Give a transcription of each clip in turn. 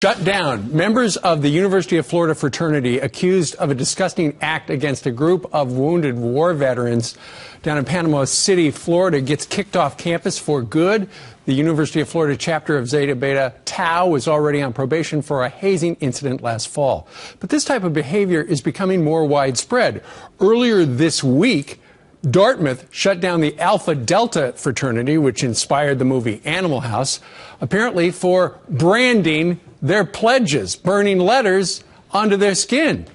Shut down. Members of the University of Florida fraternity accused of a disgusting act against a group of wounded war veterans down in Panama City, Florida, gets kicked off campus for good. The University of Florida chapter of Zeta Beta Tau was already on probation for a hazing incident last fall. But this type of behavior is becoming more widespread. Earlier this week, Dartmouth shut down the Alpha Delta fraternity, which inspired the movie Animal House, apparently for branding their pledges, burning letters onto their skin.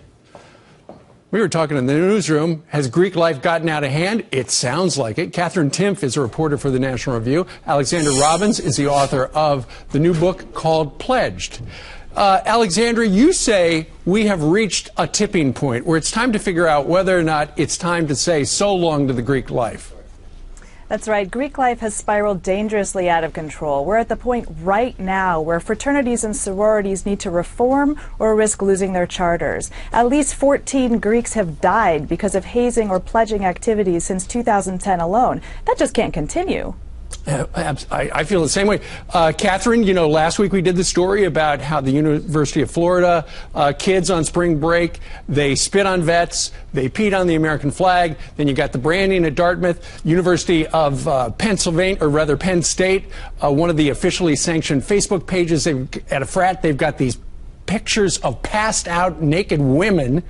We were talking in the newsroom. Has Greek life gotten out of hand? It sounds like it. Katherine Timpf is a reporter for the National Review. Alexandra Robbins is the author of the new book called Pledged. Alexandra, you say we have reached a tipping point where it's time to figure out whether or not it's time to say so long to the Greek life. That's right. Greek life has spiraled dangerously out of control. We're at the point right now where fraternities and sororities need to reform or risk losing their charters. At least 14 Greeks have died because of hazing or pledging activities since 2010 alone. That just can't continue. I feel the same way. Katherine, you know, last week we did the story about how the University of Florida kids on spring break, they spit on vets, they peed on the American flag, then you got the branding at Dartmouth. University of Pennsylvania, or rather Penn State, one of the officially sanctioned Facebook pages at a frat, they've got these pictures of passed out naked women.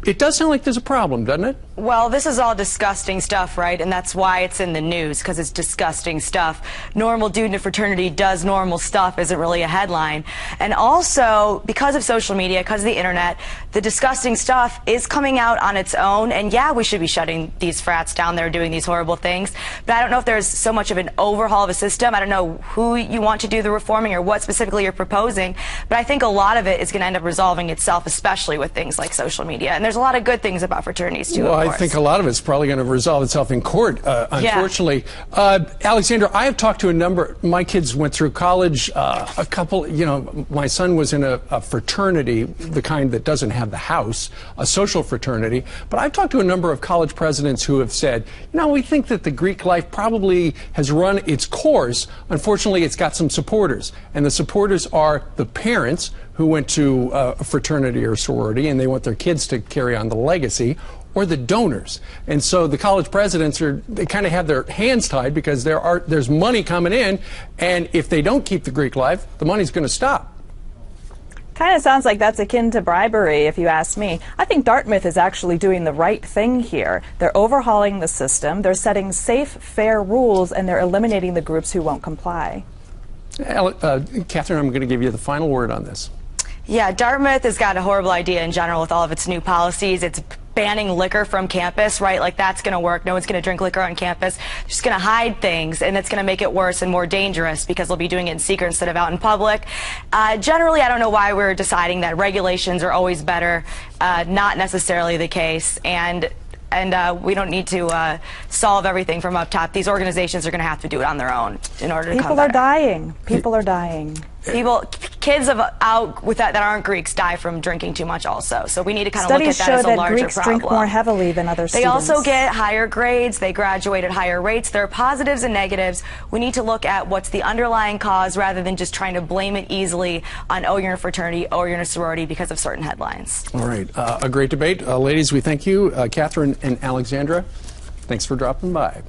It does sound like there's a problem, doesn't it? Well, this is all disgusting stuff, right? And that's why it's in the news, because it's disgusting stuff. Normal dude in a fraternity does normal stuff isn't really a headline. And also, because of social media, because of the internet, the disgusting stuff is coming out on its own. And yeah, we should be shutting these frats down there doing these horrible things. But I don't know if there's so much of an overhaul of a system. I don't know who you want to do the reforming or what specifically you're proposing. But I think a lot of it is going to end up resolving itself, especially with things like social media. And there's a lot of good things about fraternities, too, well, I think a lot of it's probably going to resolve itself in court, unfortunately. Yeah. Alexandra, I have talked to a number. My kids went through college. A couple, you know, my son was in a fraternity, the kind that doesn't have the house, a social fraternity. But I've talked to a number of college presidents who have said, you know, we think that the Greek life probably has run its course. Unfortunately, it's got some supporters. And the supporters are the parents who went to a fraternity or sorority and they want their kids to carry on the legacy, or the donors. And so the college presidents they kind of have their hands tied because there's money coming in, and if they don't keep the Greek life, the money's going to stop. Kind of sounds like that's akin to bribery, if you ask me. I think Dartmouth is actually doing the right thing here. They're overhauling the system, they're setting safe, fair rules, and they're eliminating the groups who won't comply. Katherine, I'm going to give you the final word on this. Yeah, Dartmouth has got a horrible idea in general with all of its new policies. It's banning liquor from campus, right? Like, that's going to work. No one's going to drink liquor on campus. They're just going to hide things, and it's going to make it worse and more dangerous because they'll be doing it in secret instead of out in public. Generally, I don't know why we're deciding that regulations are always better. Not necessarily the case. And we don't need to solve everything from up top. These organizations are going to have to do it on their own in order to come better. People are dying. People are dying. Kids out with that aren't Greeks die from drinking too much also. So we need to kind of look at that as a larger problem. Studies show that Greeks drink more heavily than other students. They also get higher grades. They graduate at higher rates. There are positives and negatives. We need to look at what's the underlying cause rather than just trying to blame it easily on, oh, you're in a fraternity, oh, you're in a sorority because of certain headlines. All right. A great debate. Ladies, we thank you. Katherine and Alexandra, thanks for dropping by.